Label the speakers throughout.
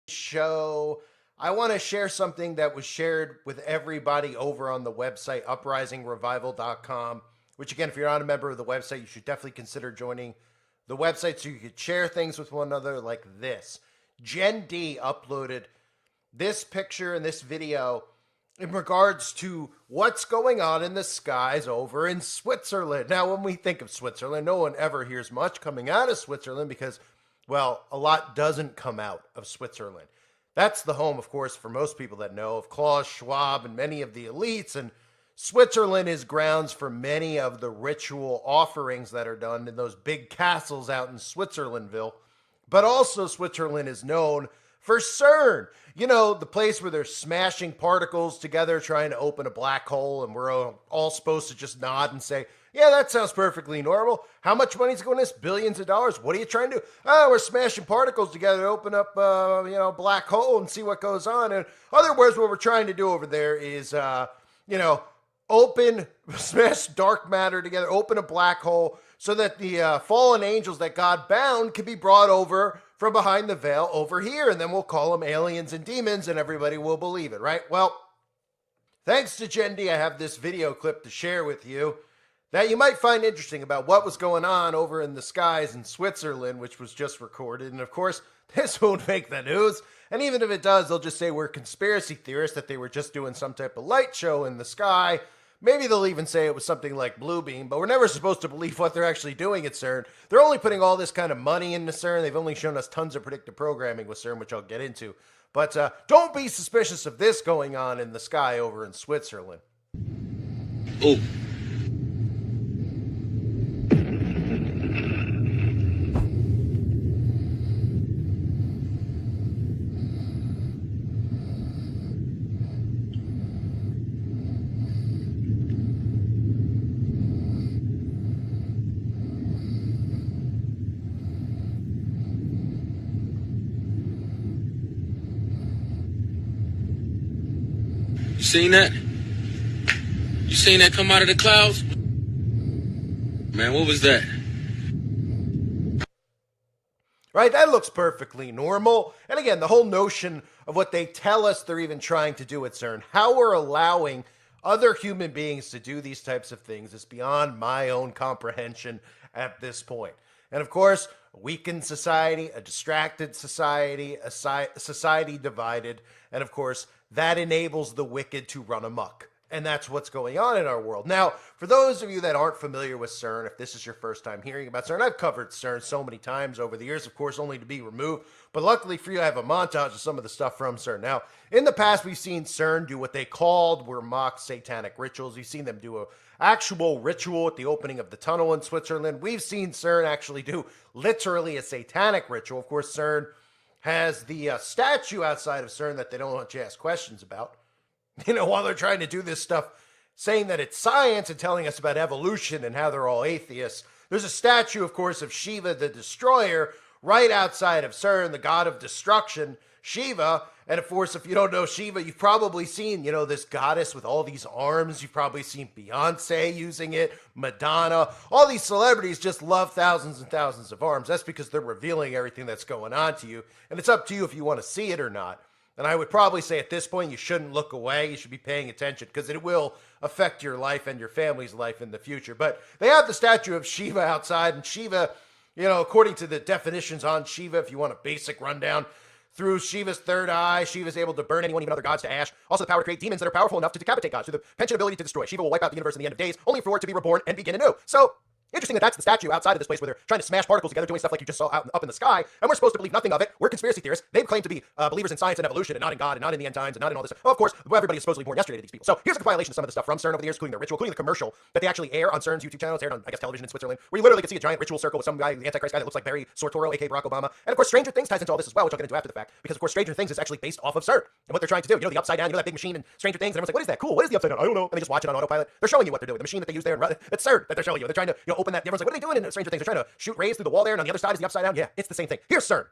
Speaker 1: show, I want to share something that was shared with everybody over on the website, uprisingrevival.com, which, again, if you're not a member of the website, you should definitely consider joining the website so you could share things with one another like this. Jen D uploaded this picture and this video in regards to what's going on in the skies over in Switzerland. Now, when we think of Switzerland, no one ever hears much coming out of Switzerland because, well, a lot doesn't come out of Switzerland. That's the home, of course, for most people that know, of Klaus Schwab and many of the elites. And Switzerland is grounds for many of the ritual offerings that are done in those big castles out in Switzerlandville. But also, Switzerland is known for CERN. You know, the place where they're smashing particles together trying to open a black hole, and we're all supposed to just nod and say, yeah, that sounds perfectly normal. How much money's going to this? Billions of dollars. What are you trying to do? Oh, we're smashing particles together to open up, black hole and see what goes on. In other words, what we're trying to do over there is, smash dark matter together, open a black hole so that the fallen angels that God bound can be brought over from behind the veil over here. And then we'll call them aliens and demons and everybody will believe it, right? Well, thanks to Jen D, I have this video clip to share with you that you might find interesting about what was going on over in the skies in Switzerland, which was just recorded. And of course, this won't make the news. And even if it does, they'll just say we're conspiracy theorists, that they were just doing some type of light show in the sky. Maybe they'll even say it was something like Bluebeam, but we're never supposed to believe what they're actually doing at CERN. They're only putting all this kind of money into CERN. They've only shown us tons of predictive programming with CERN, which I'll get into. But don't be suspicious of this going on in the sky over in Switzerland.
Speaker 2: Oh. You seen that? You seen that come out of the clouds? Man, what was that?
Speaker 1: Right, that looks perfectly normal. And again, the whole notion of what they tell us they're even trying to do at CERN, how we're allowing other human beings to do these types of things is beyond my own comprehension at this point. And of course, a weakened society, a distracted society, a society divided, and of course, that enables the wicked to run amok. And that's what's going on in our world. Now, for those of you that aren't familiar with CERN, if this is your first time hearing about CERN, I've covered CERN so many times over the years, of course, only to be removed. But luckily for you, I have a montage of some of the stuff from CERN. Now, in the past, we've seen CERN do what they were mock satanic rituals. We've seen them do an actual ritual at the opening of the tunnel in Switzerland. We've seen CERN actually do literally a satanic ritual. Of course, CERN has the statue outside of CERN that they don't want you to ask questions about. You know, while they're trying to do this stuff, saying that it's science and telling us about evolution and how they're all atheists. There's a statue, of course, of Shiva the Destroyer right outside of CERN, the god of destruction, Shiva. And of course, if you don't know Shiva, you've probably seen, this goddess with all these arms. You've probably seen Beyonce using it, Madonna. All these celebrities just love thousands and thousands of arms. That's because they're revealing everything that's going on to you. And it's up to you if you want to see it or not. And I would probably say at this point, you shouldn't look away. You should be paying attention because it will affect your life and your family's life in the future. But they have the statue of Shiva outside, and Shiva, according to the definitions on Shiva, if you want a basic rundown, through Shiva's third eye, Shiva is able to burn anyone, even other gods, to ash. Also the power to create demons that are powerful enough to decapitate gods. Through the penchant ability to destroy, Shiva will wipe out the universe in the end of days, only for it to be reborn and begin anew. So, interesting that that's the statue outside of this place where they're trying to smash particles together, doing stuff like you just saw up in the sky, and we're supposed to believe nothing of it. We're conspiracy theorists. They claim to be believers in science and evolution, and not in God, and not in the end times, and not in all this. Well, of course, everybody is supposedly born yesterday to these people. So here's a compilation of some of the stuff from CERN over the years, including their ritual, including the commercial that they actually air on CERN's YouTube channel. It's aired on, I guess, television in Switzerland, where you literally can see a giant ritual circle with some guy, the Antichrist guy that looks like Barry Sortoro, aka Barack Obama. And of course, Stranger Things ties into all this as well, which I'll get into after the fact, because of course, Stranger Things is actually based off of CERN and what they're trying to do. The upside down, that big machine in Stranger Things, and everyone's like, what is that? Cool. What is the upside down? I don't know. And they just watch it on autopilot. They're showing you what they're doing. The machine that they use there, it's CERN that they're showing you. They're trying to open that. Everyone's like, what are they doing in Stranger Things? They're trying to shoot rays through the wall there, and on the other side is the upside down. Yeah, it's the same thing. Here's CERN.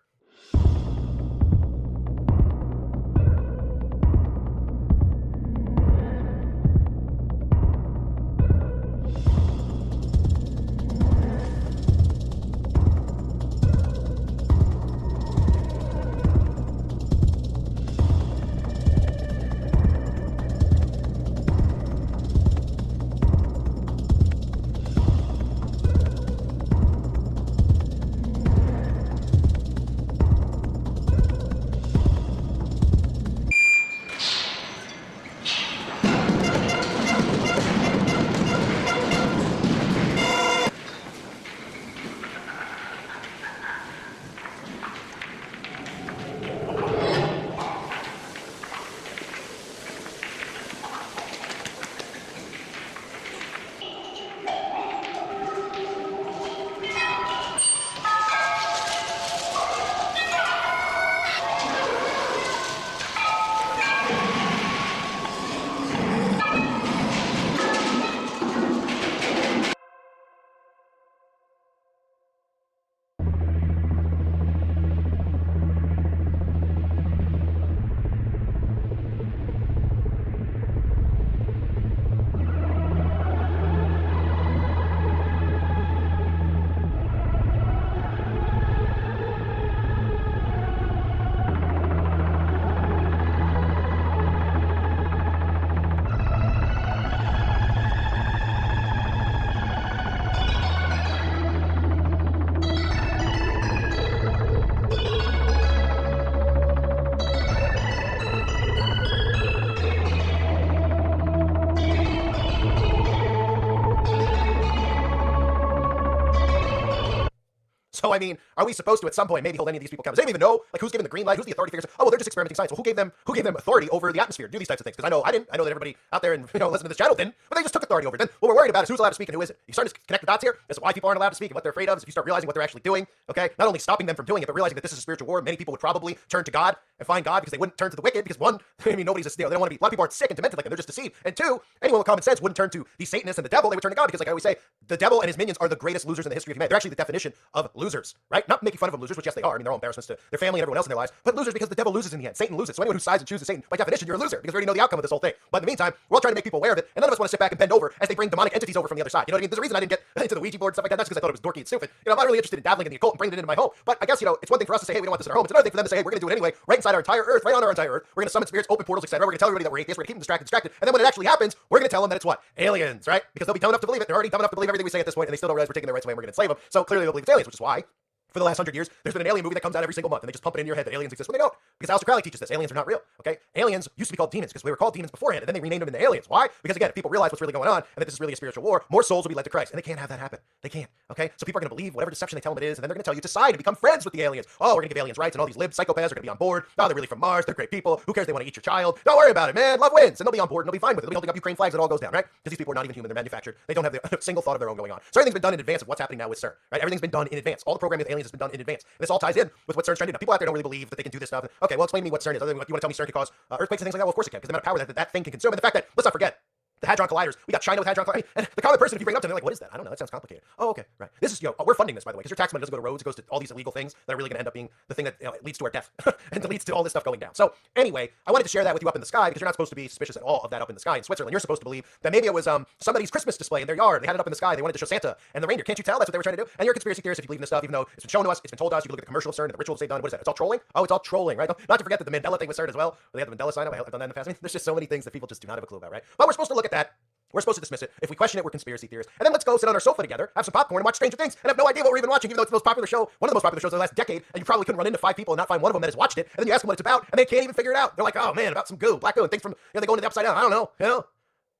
Speaker 1: So, I mean, are we supposed to at some point maybe hold any of these people accountable? Does anyone even know, like, who's giving the green light? Who's the authority figures? Oh, well, they're just experimenting science. Well, who gave them authority over the atmosphere to do these types of things? Because I know I didn't. I know that everybody out there and listening to this channel didn't, but they just took authority over it. Then what we're worried about is who's allowed to speak and who isn't. You starting to connect the dots here as to why people aren't allowed to speak and what they're afraid of. Is if you start realizing what they're actually doing, okay, not only stopping them from doing it, but realizing that this is a spiritual war. Many people would probably turn to God and find God because they wouldn't turn to the wicked. Because one, I mean, nobody's they don't want to be. A lot of people aren't sick and demented like them. They're just deceived. And two, anyone with common sense wouldn't turn to the Satanists and the devil. They would turn to God because, like I always say, the devil and his minions are the greatest losers in the history of humanity. They're actually the definition of losers, right? Not making fun of them losers, which yes they are. I mean, they're all embarrassments to their family and everyone else in their lives, but losers because the devil loses in the end. Satan loses. So anyone who sides and chooses Satan, by definition, you're a loser because we already know the outcome of this whole thing. But in the meantime, we're all trying to make people aware of it, and none of us want to sit back and bend over as they bring demonic entities over from the other side. You know what I mean? There's a reason I didn't get into the Ouija board and stuff like that. Not just because I thought it was dorky and stupid. I'm not really interested in dabbling in the occult and bringing it into my home. But I guess it's one thing for us to say, hey, we don't want this in our home. It's another thing for them to say, hey, we're going to do it anyway, right inside our entire Earth, right on our entire Earth. We're going to summon spirits, open portals, etc. We're going to tell everybody that we're atheists. We're going to keep them distracted. And then when it actually happens, we're going to tell them that it's what? Aliens, right? Because they'll be dumb enough to believe it. They're already dumb enough to believe everything we say at this point, and they still don't realize we're taking their rights away and we're going to enslave them. So clearly they'll believe it's aliens, which is why for the last 100 years, there's been an alien movie that comes out every single month, and they just pump it into your head that aliens exist when they don't. Because Aleister Crowley teaches this. Aliens are not real, okay? Aliens used to be called demons because we were called demons beforehand, and then they renamed them into aliens. Why? Because, again, if people realize what's really going on and that this is really a spiritual war, more souls will be led to Christ. And they can't have that happen. They can't, okay? So people are going to believe whatever deception they tell them it is, and then they're going to tell you to side and become friends with the aliens. Oh, we're going to give aliens rights, and all these lib psychopaths are going to be on board. Oh, they're really from Mars. They're great people. Who cares? They want to eat your child. Don't worry about it, man. Love wins. And they'll be on board, and they'll be fine with it. They'll be holding up Ukraine flags. It all goes down, right? Because these people are not even human. They're manufactured. They don't have a single thought of their own going on. So everything's been done in advance of what's happening now with CERN, right? Everything's been done in advance. All the programming with aliens has been done in advance. And this all ties in with what CERN's trying to do. Now, people out there don't really believe that they can do this stuff. Okay, well, explain to me what CERN is. Other than what you want to tell me CERN can cause earthquakes and things like that? Well, of course it can, because the amount of power that thing can consume. And the fact that, let's not forget, the Hadron Colliders. We got China with Hadron Colliders. And the common person, if you bring it up to them, they're like, what is that? I don't know. That sounds complicated. Oh, okay, right. This is, we're funding this, by the way, because your tax money doesn't go to roads. It goes to all these illegal things that are really going to end up being the thing that leads to our death and leads to all this stuff going down. So anyway, I wanted to share that with you up in the sky because you're not supposed to be suspicious at all of that up in the sky in Switzerland. You're supposed to believe that maybe it was somebody's Christmas display in their yard. They had it up in the sky. They wanted to show Santa and the reindeer. Can't you tell? That's what they were trying to do. And you're a conspiracy theorist if you believe in this stuff, even though it's been shown to us, it's been told to us. You can look at the commercial of CERN and the rituals they've done. What is that? It's all trolling? Oh, it's all trolling, right? Not to forget that the Mandela thing with CERN as well. Where they have the Mandela sign up. I've done that in the past. I mean, there's just so many things that people just do not have a clue about, right? But we're supposed to look at that. We're supposed to dismiss it. If we question it, we're conspiracy theorists. And then let's go sit on our sofa together, have some popcorn, and watch Stranger Things, and have no idea what we're even watching, even though it's the most popular show, one of the most popular shows of the last decade, and you probably couldn't run into 5 people and not find one of them that has watched it. And then you ask them what it's about, and they can't even figure it out. They're like, oh man, about some goo, black goo, and things from, they go into the upside down. I don't know,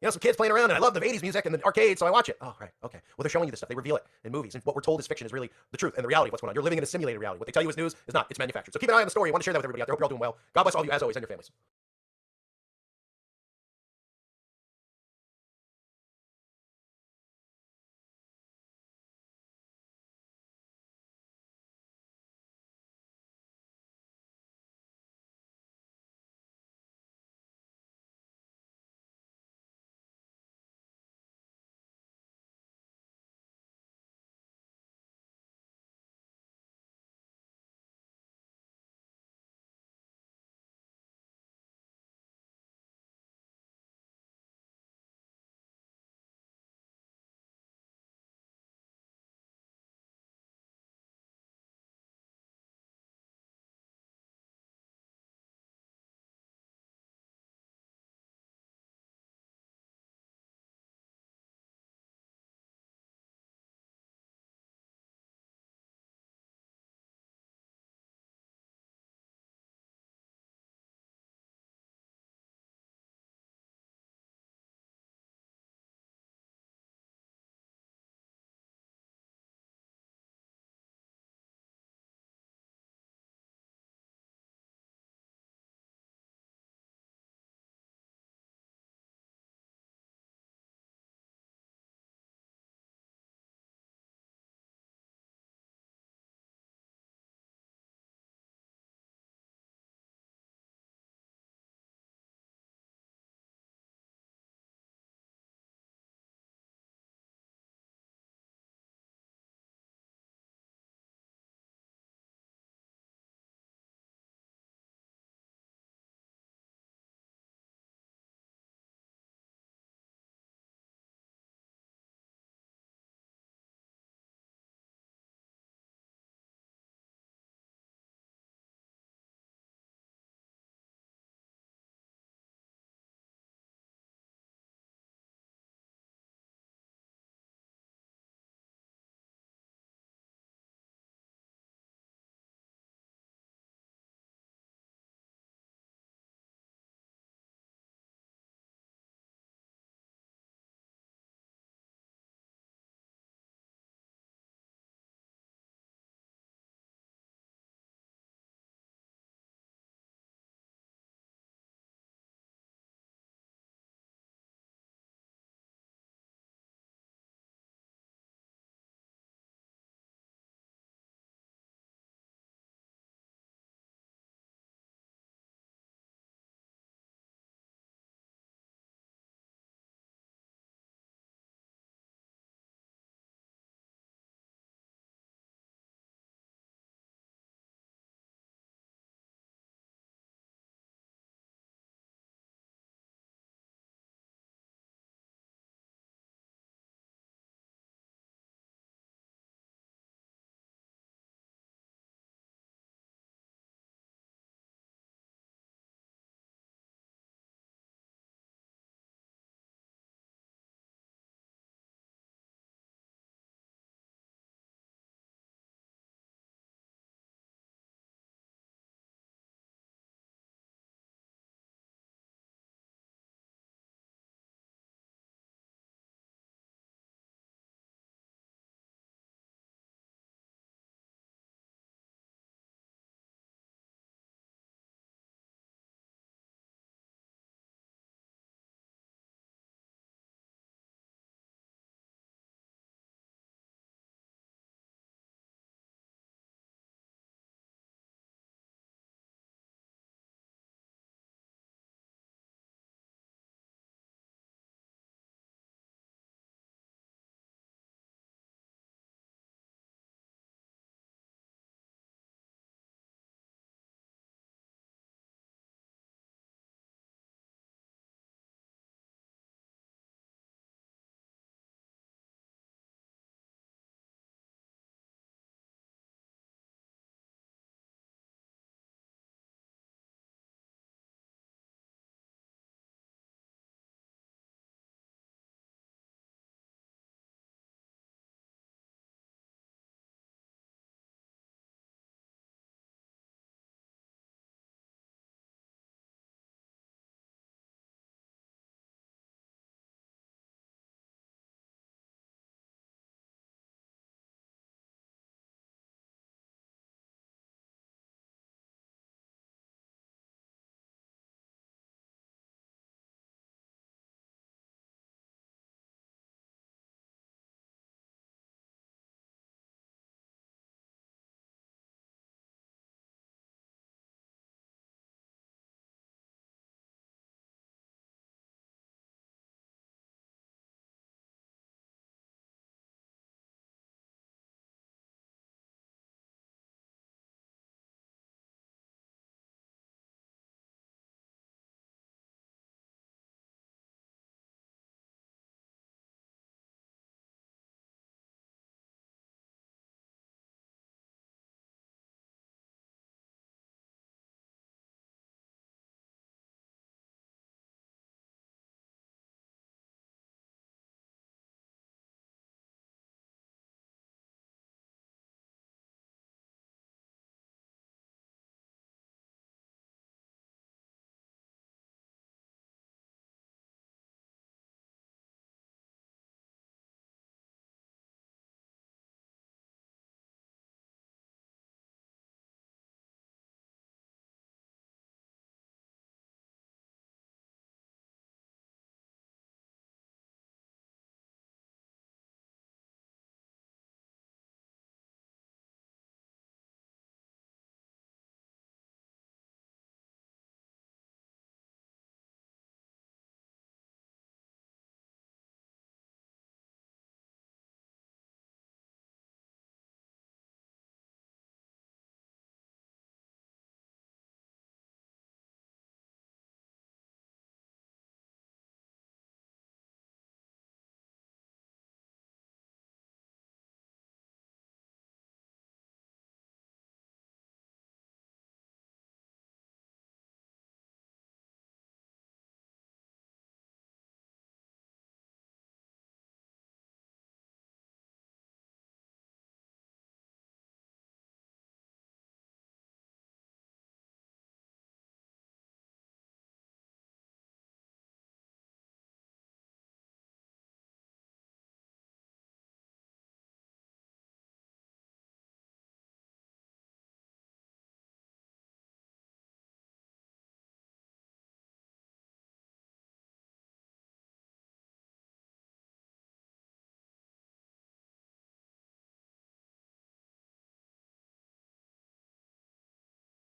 Speaker 1: some kids playing around, and I love the 80s music and the arcade, so I watch it. Oh, right, okay. Well, they're showing you this stuff. They reveal it in movies, and what we're told is fiction is really the truth and the reality of what's going on. You're living in a simulated reality. What they tell you is news is not. It's manufactured. So keep an eye on the story. I want to share that with everybody out there. Hope you're all doing well. God bless all of you, as always, and your families.